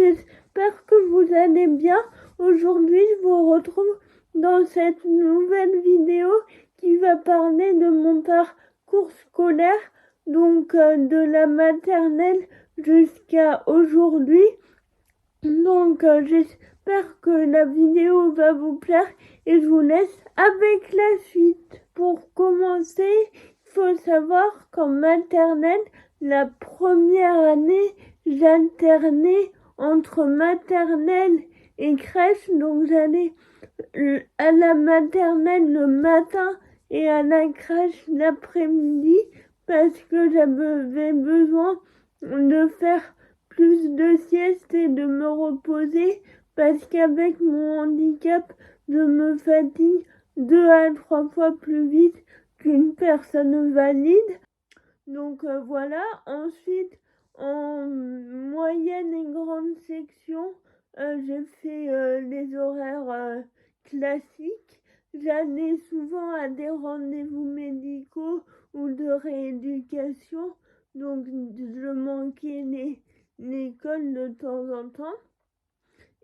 j'espère que vous allez bien. Aujourd'hui, je vous retrouve dans cette nouvelle vidéo qui va parler de mon parcours scolaire, donc de la maternelle jusqu'à aujourd'hui. Donc j'espère que la vidéo va vous plaire et je vous laisse avec la suite. Pour commencer, il faut savoir qu'en maternelle, la première année, j'alternais entre maternelle et crèche. Donc j'allais à la maternelle le matin et à la crèche l'après-midi parce que j'avais besoin de faire plus de sieste et de me reposer parce qu'avec mon handicap, je me fatigue 2 à 3 fois plus vite qu'une personne valide. Donc voilà, ensuite en moyenne et grande section, j'ai fait les horaires classiques. J'allais souvent à des rendez-vous médicaux ou de rééducation, donc je manquais l'école de temps en temps.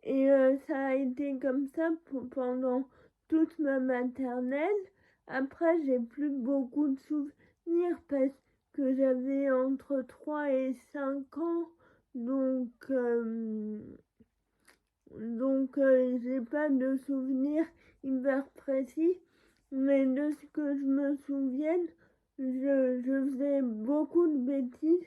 Et ça a été comme ça pendant toute ma maternelle. Après, j'ai plus beaucoup de souvenirs parce que j'avais entre 3 et 5 ans. Donc j'ai pas de souvenirs hyper précis. Mais de ce que je me souvienne, je faisais beaucoup de bêtises.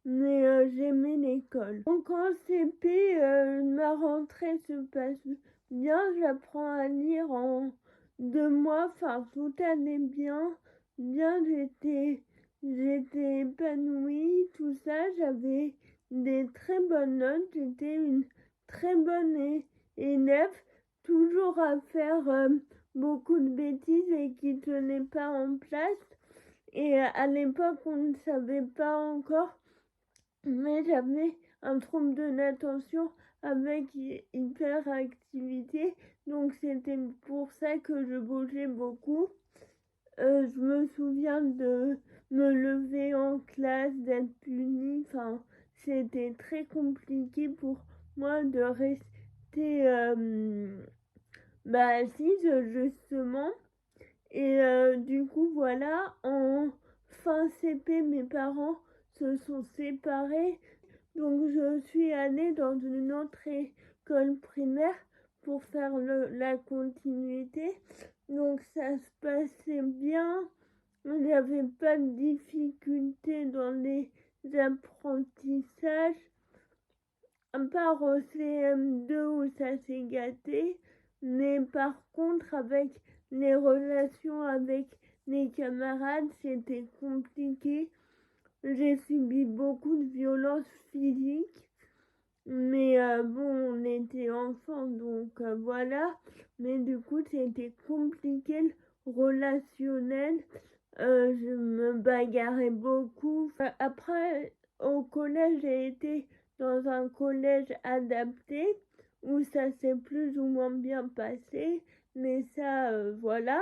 Mais j'aimais l'école. Donc en CP, ma rentrée se passe bien. J'apprends à lire en 2 mois. Enfin, tout allait bien. J'étais épanouie, tout ça. J'avais des très bonnes notes. J'étais une très bonne élève. Toujours à faire beaucoup de bêtises et qui ne tenaient pas en place. Et à l'époque, on ne savait pas encore, mais j'avais un trouble de l'attention avec hyperactivité, donc c'était pour ça que je bougeais beaucoup. Je me souviens de me lever en classe, d'être punie, enfin c'était très compliqué pour moi de rester assise justement. Et du coup voilà, en fin CP, mes parents se sont séparés. Donc je suis allée dans une autre école primaire pour faire la continuité. Donc ça se passait bien. Il n'y avait pas de difficulté dans les apprentissages. À part au CM2 où ça s'est gâté. Mais par contre, avec les relations avec les camarades, c'était compliqué. J'ai subi beaucoup de violences physiques, mais bon, on était enfants, donc voilà. Mais du coup, c'était compliqué le relationnel. Je me bagarrais beaucoup. Après, au collège, j'ai été dans un collège adapté où ça s'est plus ou moins bien passé, mais ça, voilà.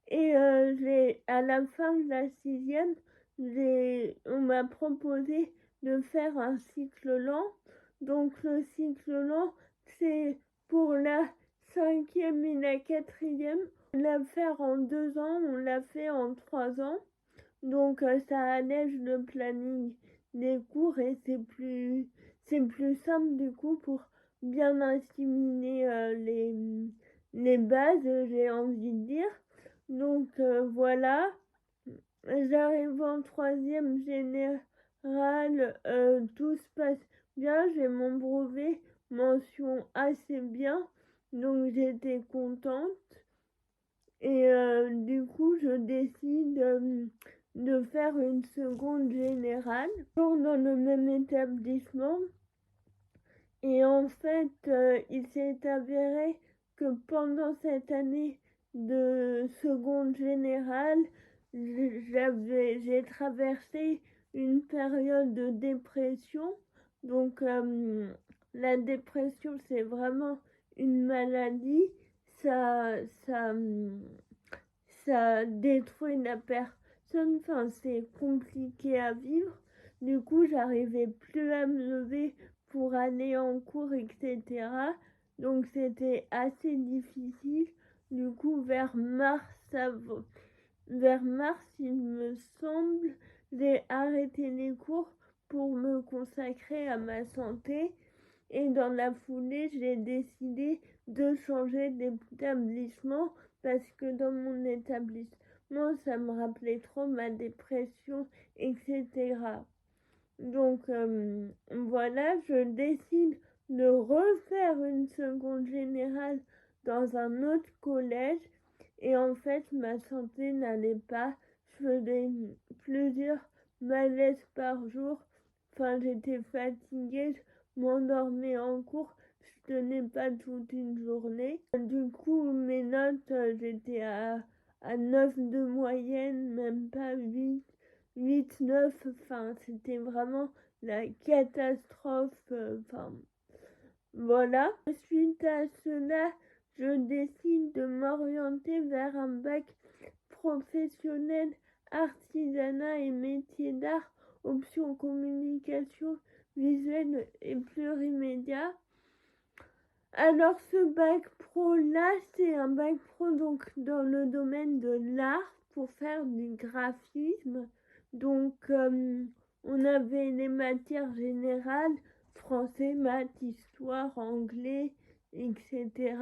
Et à la fin de la 6e, on m'a proposé de faire un cycle lent. Donc le cycle lent, c'est pour la 5e et la 4e. On l'a fait en 2 ans, on l'a fait en 3 ans. Donc ça allège le planning des cours et c'est plus simple du coup pour bien assimiler les bases, j'ai envie de dire. Donc voilà, j'arrive en 3e générale, tout se passe bien, j'ai mon brevet, mention assez bien, donc j'étais contente. Et du coup, je décide de faire une seconde générale, toujours dans le même établissement. Et en fait, il s'est avéré que pendant cette année de seconde générale, j'ai traversé une période de dépression. Donc, la dépression, c'est vraiment une maladie. Ça, ça, ça détruit la personne. Enfin, c'est compliqué à vivre. Du coup, j'arrivais plus à me lever pour aller en cours, etc. Donc c'était assez difficile. Du coup, vers mars, il me semble, j'ai arrêté les cours pour me consacrer à ma santé. Et dans la foulée, j'ai décidé de changer d'établissement parce que dans mon établissement, ça me rappelait trop ma dépression, etc. Donc voilà, je décide de refaire une seconde générale dans un autre collège et en fait ma santé n'allait pas. Je faisais plusieurs malaises par jour. Enfin, j'étais fatiguée, je m'endormais en cours, je tenais pas toute une journée. Du coup, mes notes, j'étais à 9 de moyenne, même pas 8 9, enfin, c'était vraiment la catastrophe. Enfin, voilà. Suite à cela, je décide de m'orienter vers un bac professionnel, artisanat et métier d'art, option communication visuelle et plurimédia. Alors ce bac pro là, c'est un bac pro donc dans le domaine de l'art pour faire du graphisme. Donc on avait les matières générales, français, maths, histoire, anglais, etc.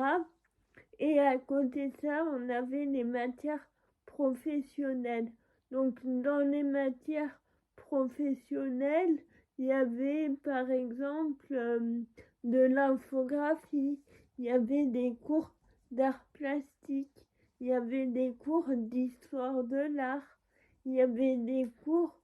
Et à côté de ça, on avait les matières professionnelles. Donc dans les matières professionnelles, il y avait par exemple de l'infographie, il y avait des cours d'art plastique, il y avait des cours d'histoire de l'art, il y avait des cours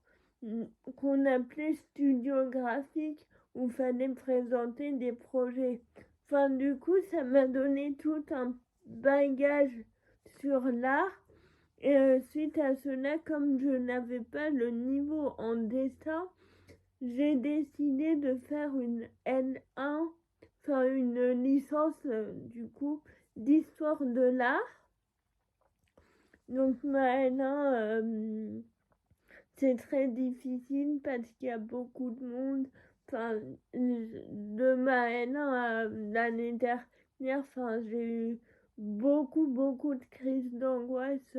qu'on appelait studiographiques où il fallait présenter des projets. Enfin, du coup, ça m'a donné tout un bagage sur l'art. Et suite à cela, comme je n'avais pas le niveau en dessin, j'ai décidé de faire une L1, enfin une licence du coup d'histoire de l'art. Donc ma L1, c'est très difficile parce qu'il y a beaucoup de monde. Enfin, de ma L1 à l'année dernière, enfin, j'ai eu beaucoup de crises d'angoisse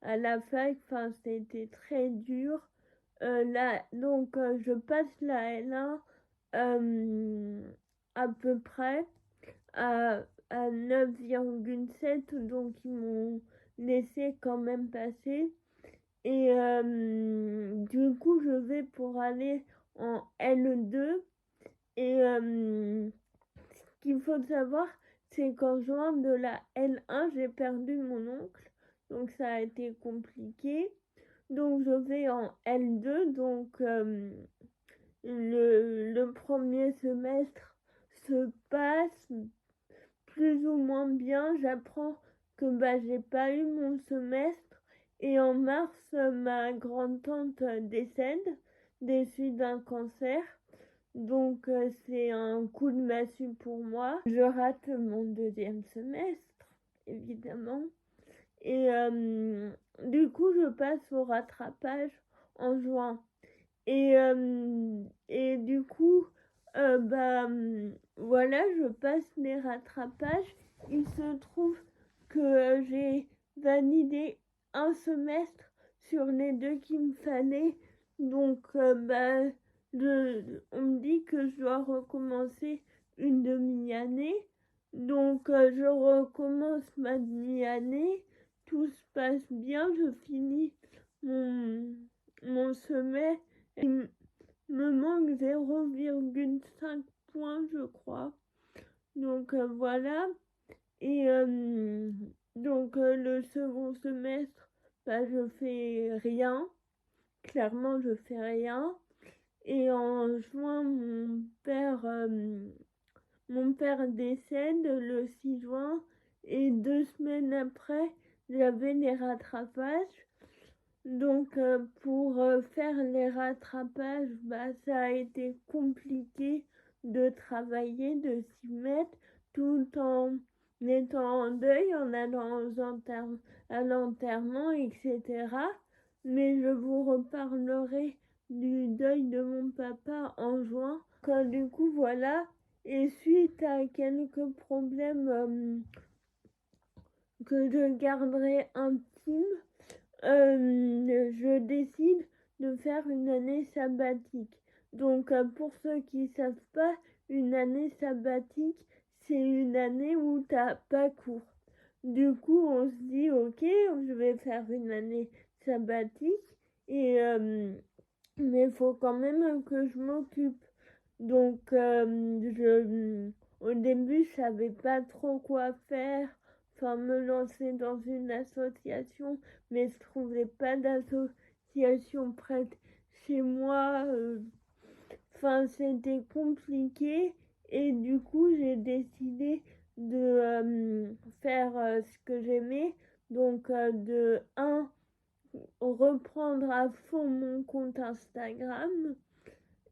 à la fac. Enfin, c'était très dur. Là, donc, je passe la L1 à peu près à, à 9,7, donc ils m'ont laissé quand même passer. Et du coup, je vais pour aller en L2. Et ce qu'il faut savoir, c'est qu'en juin de la L1, j'ai perdu mon oncle. Donc ça a été compliqué. Donc je vais en L2. Donc le premier semestre se passe plus ou moins bien. J'apprends que j'ai pas eu mon semestre. Et en mars, ma grand-tante décède des suites d'un cancer. Donc c'est un coup de massue pour moi. Je rate mon deuxième semestre, évidemment. Et du coup, je passe au rattrapage en juin. Et du coup, voilà, je passe les rattrapages. Il se trouve que j'ai validé un semestre sur les deux qu'il me fallait. Donc, on me dit que je dois recommencer une demi-année. Donc, je recommence ma demi-année. Tout se passe bien. Je finis mon semestre. Il me manque 0,5 points, je crois. Donc voilà. Et donc le second semestre, je fais rien. Clairement, je fais rien. Et en juin, mon père décède le 6 juin. Et 2 semaines après, j'avais les rattrapages. Donc pour faire les rattrapages, ça a été compliqué de travailler, de s'y mettre tout en étant en deuil, en allant à l'enterrement, etc. Mais je vous reparlerai du deuil de mon papa en juin. Du coup, voilà. Et suite à quelques problèmes que je garderai intimes, je décide de faire une année sabbatique. Donc, pour ceux qui ne savent pas, une année sabbatique, c'est une année où tu n'as pas cours. Du coup, on se dit, ok, je vais faire une année sabbatique, et, mais il faut quand même que je m'occupe. Donc, au début, je savais pas trop quoi faire, enfin, me lancer dans une association, mais je trouvais pas d'association près de chez moi. Enfin, c'était compliqué, et du coup, j'ai décidé de faire ce que j'aimais. Donc, de reprendre à fond mon compte Instagram,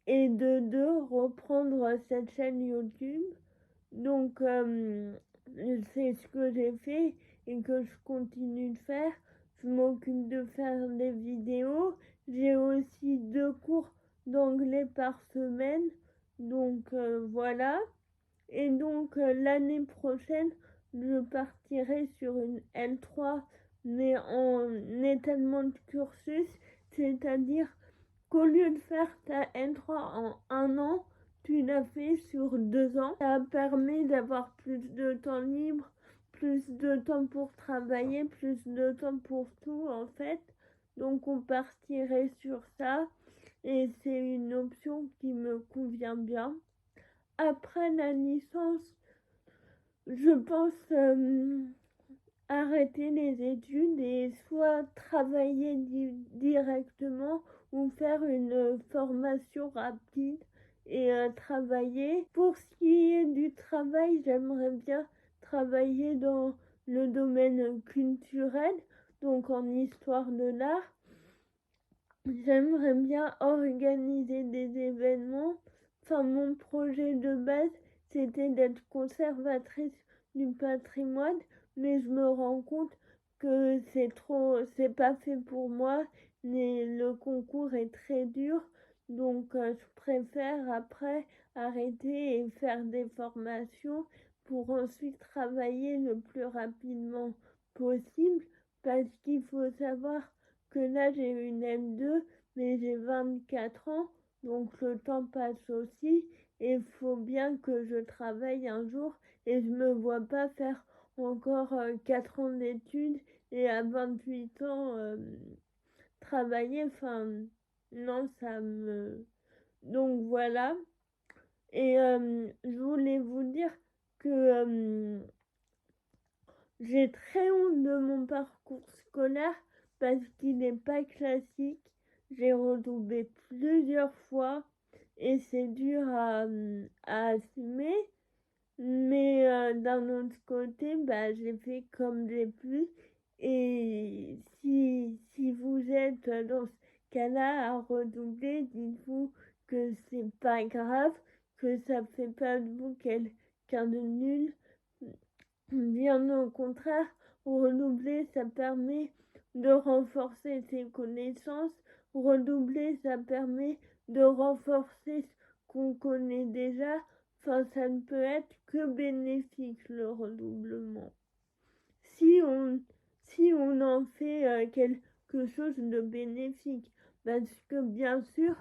et de deux, reprendre cette chaîne YouTube. Donc, c'est ce que j'ai fait et que je continue de faire. Je m'occupe de faire des vidéos. J'ai aussi 2 cours d'anglais par semaine. Donc, voilà. Et donc, l'année prochaine, je partirai sur une L3, mais en étalement de cursus, c'est-à-dire qu'au lieu de faire ta N3 en 1 an, tu l'as fait sur 2 ans. Ça permet d'avoir plus de temps libre, plus de temps pour travailler, plus de temps pour tout en fait. Donc on partirait sur ça, et c'est une option qui me convient bien. Après la licence, je pense arrêter les études et soit travailler directement, ou faire une formation rapide et travailler. Pour ce qui est du travail, j'aimerais bien travailler dans le domaine culturel, donc en histoire de l'art. J'aimerais bien organiser des événements. Enfin, mon projet de base, c'était d'être conservatrice du patrimoine, mais je me rends compte que c'est pas fait pour moi, mais le concours est très dur, donc je préfère après arrêter et faire des formations pour ensuite travailler le plus rapidement possible, parce qu'il faut savoir que là j'ai une M2, mais j'ai 24 ans, donc le temps passe aussi, et il faut bien que je travaille un jour, et je me vois pas faire encore 4 ans d'études et à 28 ans travailler. Enfin, non, ça me... Donc voilà. Et je voulais vous dire que j'ai très honte de mon parcours scolaire, parce qu'il n'est pas classique. J'ai redoublé plusieurs fois et c'est dur à assumer. Mais d'un autre côté, bah, j'ai fait comme j'ai pu. Et si vous êtes dans ce cas-là à redoubler, dites-vous que c'est pas grave, que ça fait pas de vous quelqu'un de nul. Bien au contraire, redoubler, ça permet de renforcer ses connaissances. Redoubler, ça permet de renforcer ce qu'on connaît déjà. Enfin, ça ne peut être que bénéfique, le redoublement. Si on, si on en fait quelque chose de bénéfique. Parce que bien sûr,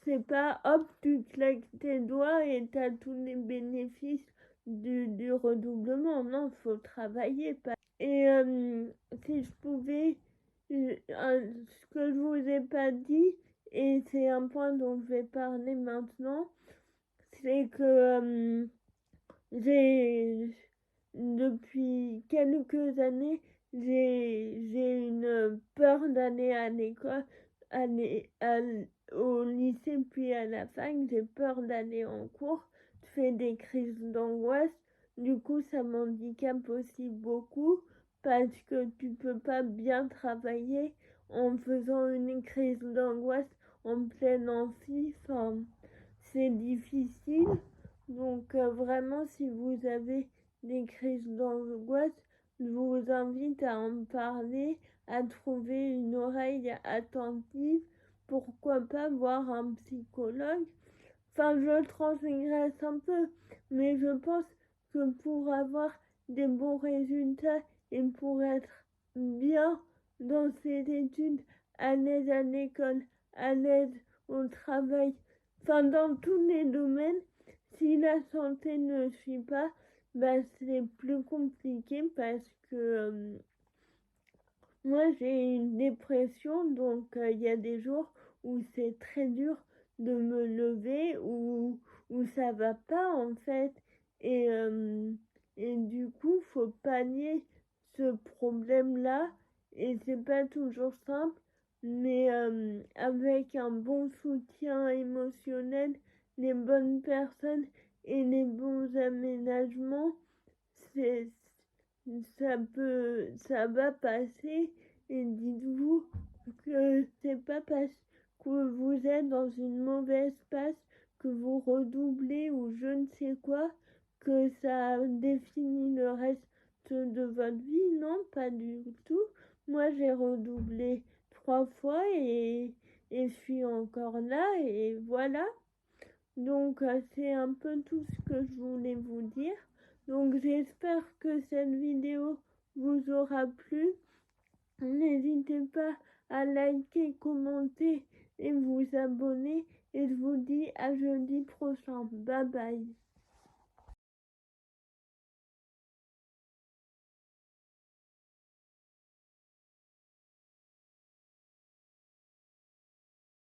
c'est pas hop, tu claques tes doigts et t'as tous les bénéfices du redoublement. Non, faut travailler. Et si je pouvais, ce que je vous ai pas dit, et c'est un point dont je vais parler maintenant, c'est que j'ai, depuis quelques années, j'ai une peur d'aller à l'école, au lycée puis à la fac. J'ai peur d'aller en cours, je fais des crises d'angoisse. Du coup, ça m'handicape aussi beaucoup, parce que tu peux pas bien travailler en faisant une crise d'angoisse en pleine amphi. Enfin, c'est difficile. Donc vraiment, si vous avez des crises d'angoisse, je vous invite à en parler, à trouver une oreille attentive, pourquoi pas voir un psychologue. Enfin, je transgresse un peu, mais je pense que pour avoir des bons résultats et pour être bien dans ses études, à l'aise à l'école, à l'aise au travail, enfin dans tous les domaines, si la santé ne suit pas, bah c'est plus compliqué parce que moi j'ai une dépression, donc il y a des jours où c'est très dur de me lever, où ça va pas en fait. Et, et du coup, faut pallier ce problème-là. Et c'est pas toujours simple, mais avec un bon soutien émotionnel, les bonnes personnes et les bons aménagements, c'est, ça va passer. Et dites-vous que c'est pas parce que vous êtes dans une mauvaise passe, que vous redoublez ou je ne sais quoi, que ça définit le reste de votre vie. Non, pas du tout. Moi, j'ai redoublé 3 fois et je suis encore là et voilà. Donc, c'est un peu tout ce que je voulais vous dire. Donc, j'espère que cette vidéo vous aura plu. N'hésitez pas à liker, commenter et vous abonner. Et je vous dis à jeudi prochain. Bye bye.